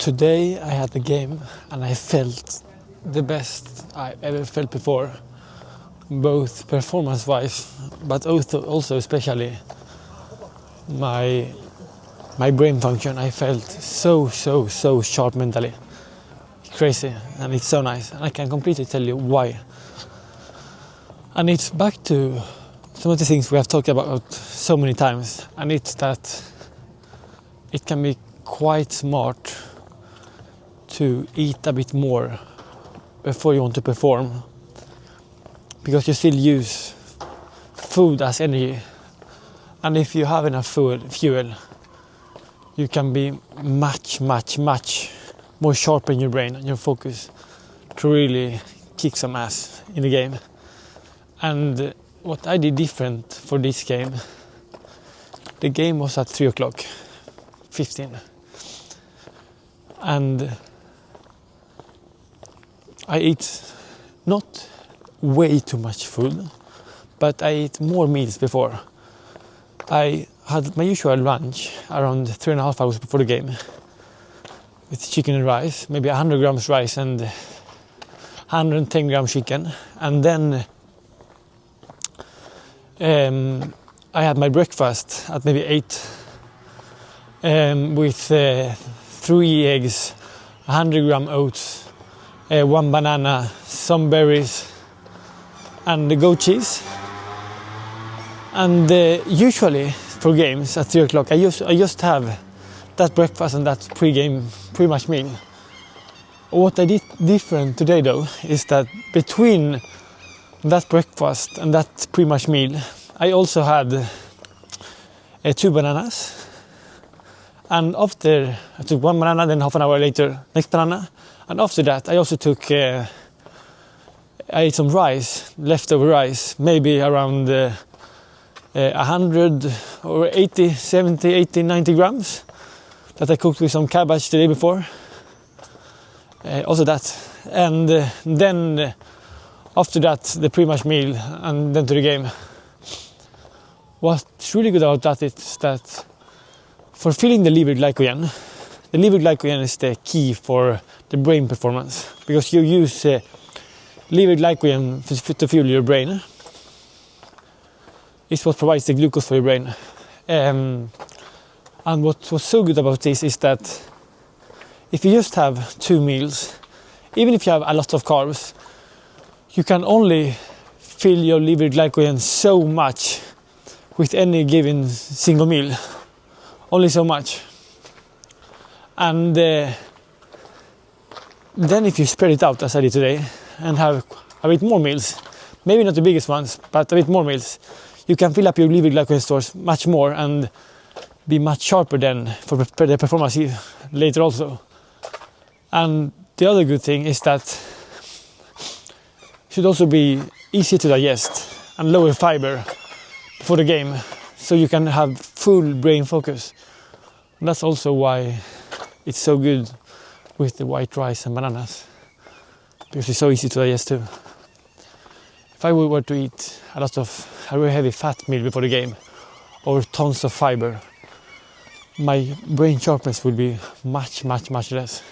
Today I had the game and I felt the best I ever felt before, both performance-wise, but also especially my brain function. I felt so sharp mentally. Crazy, and it's so nice, and I can completely tell you why. And it's back to some of the things we have talked about so many times, and it's that it can be quite smart to eat a bit more before you want to perform, because you still use food as energy, and if you have enough fuel, you can be much more sharp in your brain and your focus to really kick some ass in the game. And what I did different for this game, the game was at 3:15, and I ate not way too much food, but I ate more meals before. I had my usual lunch around 3.5 hours before the game with chicken and rice, maybe 100 grams rice and 110 grams chicken, and then I had my breakfast at maybe 8 with 3 eggs, 100 gram oats, 1 banana, some berries, and the goat cheese. And usually for games at 3 o'clock, I just have that breakfast and that pre-match meal. What I did different today though is that between that breakfast and that pre-match meal, I also had 2 bananas, and after I took 1 banana, then half an hour later next banana, and after that I also took I ate some rice, leftover rice, maybe around 100 or 80, 70, 80, 90 grams that I cooked with some cabbage the day before. Also that, and then after that the pre-match meal, and then to the game. What's really good about that is that for filling the liver glycogen is the key for the brain performance, because you use liver glycogen to fuel your brain. It's what provides the glucose for your brain. And what was so good about this is that if you just have 2 meals, even if you have a lot of carbs, you can only fill your liver glycogen so much with any given single meal. Only so much. And then if you spread it out, as I did today, and have a bit more meals, maybe not the biggest ones, but a bit more meals, you can fill up your liver glycogen stores much more and be much sharper than for the performance later also. And the other good thing is that it should also be easy to digest and lower fiber for the game, so you can have full brain focus. And that's also why it's so good with the white rice and bananas, because it's so easy to digest too. If I were to eat a very heavy fat meal before the game, or tons of fiber, my brain sharpness would be much less.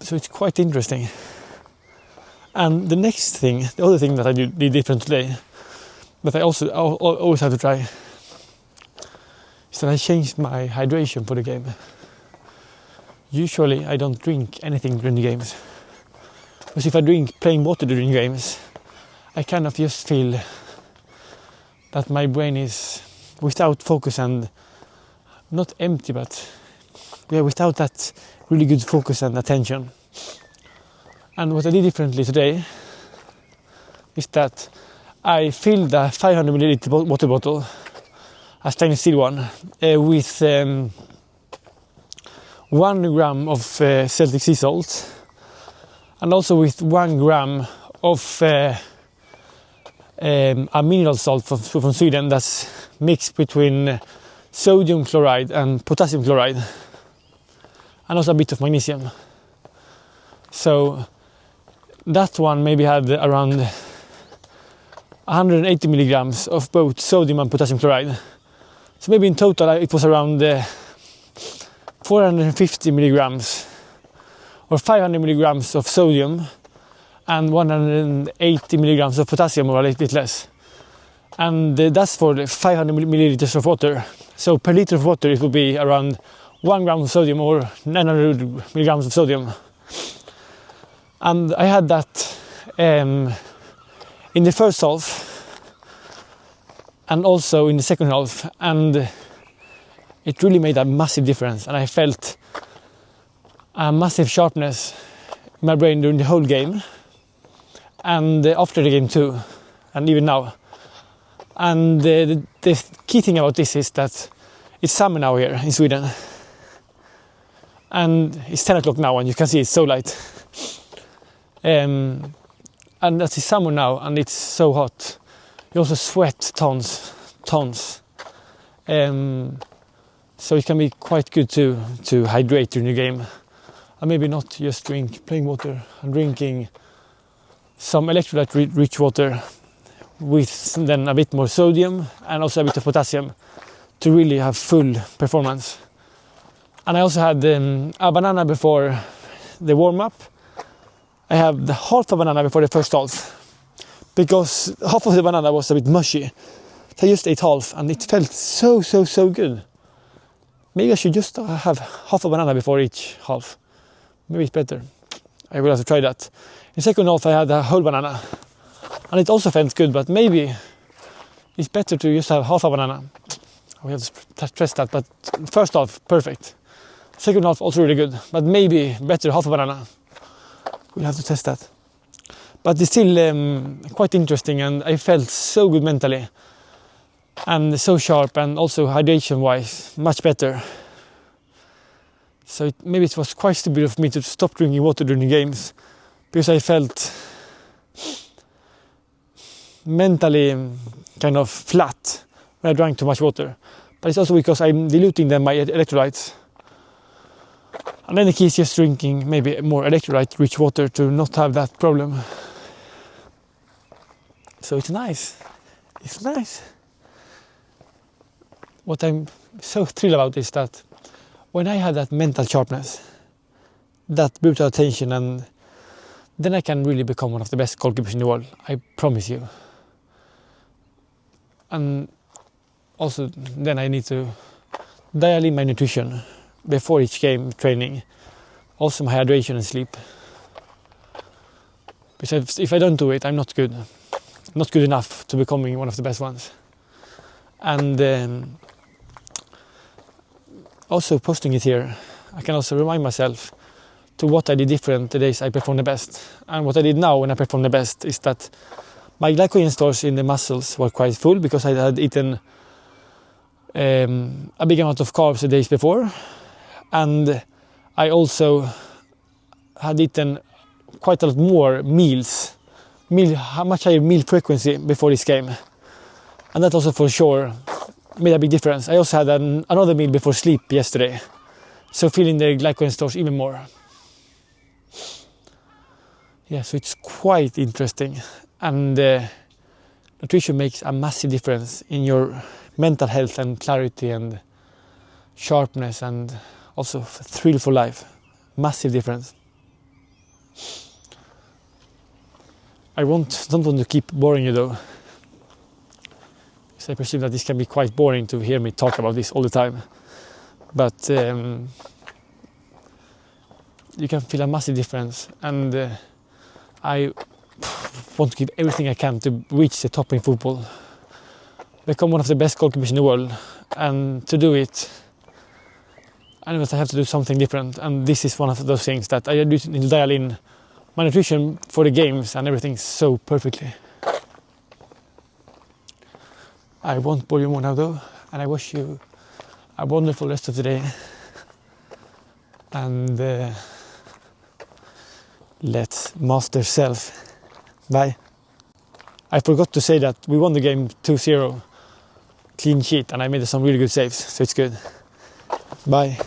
So it's quite interesting. And the other thing that I did different today, but I also always have to try, is that I changed my hydration for the game. Usually I don't drink anything during the games, because if I drink plain water during games, I kind of just feel that my brain is without focus and not empty, but without that really good focus and attention. And what I did differently today is that I filled a 500 milliliter water bottle, a stainless steel one, with 1 gram of Celtic sea salt, and also with 1 gram of a mineral salt from Sweden that's mixed between sodium chloride and potassium chloride, and also a bit of magnesium. So that one maybe had around 180 milligrams of both sodium and potassium chloride. So maybe in total it was around 450 milligrams or 500 milligrams of sodium and 180 milligrams of potassium, or a little bit less. And that's for the 500 milliliters of water. So per liter of water it would be around 1 gram of sodium or 900 milligrams of sodium. And I had that in the first half and also in the second half, and it really made a massive difference, and I felt a massive sharpness in my brain during the whole game and after the game too, and even now. And the key thing about this is that it's summer now here in Sweden, and it's 10 o'clock now and you can see it's so light. And that is summer now and it's so hot. You also sweat tons. So it can be quite good to hydrate during the game. And maybe not just drink plain water, and drinking some electrolyte-rich water with then a bit more sodium and also a bit of potassium to really have full performance. And I also had a banana before the warm-up. I had half a banana before the first half, because half of the banana was a bit mushy. So I just ate half and it felt so good. Maybe I should just have half a banana before each half. Maybe it's better. I will have to try that. In the second half I had a whole banana and it also felt good, but maybe it's better to just have half a banana. We have to stress that, but first half, perfect. Second half, also really good, but maybe better half a banana. We'll have to test that. But it's still quite interesting, and I felt so good mentally and so sharp, and also hydration-wise, much better. So maybe it was quite stupid of me to stop drinking water during the games, because I felt mentally kind of flat when I drank too much water. But it's also because I'm diluting then my electrolytes. And then the key is just drinking maybe more electrolyte-rich water to not have that problem. So it's nice. It's nice. What I'm so thrilled about is that when I had that mental sharpness, that brutal attention, and then I can really become one of the best goalkeepers in the world. I promise you. And also then I need to dial in my nutrition before each game training. Also my hydration and sleep. Because if I don't do it, I'm not good. Not good enough to becoming one of the best ones. And also posting it here, I can also remind myself to what I did different the days I performed the best. And what I did now when I performed the best is that my glycogen stores in the muscles were quite full, because I had eaten a big amount of carbs the days before, and I also had eaten quite a lot more meals, much higher meal frequency before this game, and that also for sure made a big difference. I also had another meal before sleep yesterday, so feeling the glycogen stores even more. Yeah, so it's quite interesting, and nutrition makes a massive difference in your mental health and clarity and sharpness, and also thrill for life. Massive difference. I don't want to keep boring you though, because I presume that this can be quite boring to hear me talk about this all the time. But you can feel a massive difference, and I want to give everything I can to reach the top in football, become one of the best goalkeepers in the world. And to do it, I know that I have to do something different, and this is one of those things that I need to dial in my nutrition for the games and everything so perfectly. I won't bore you more now though, and I wish you a wonderful rest of the day, and let's master self. Bye. I forgot to say that we won the game 2-0, clean sheet, and I made some really good saves, so it's good. Bye.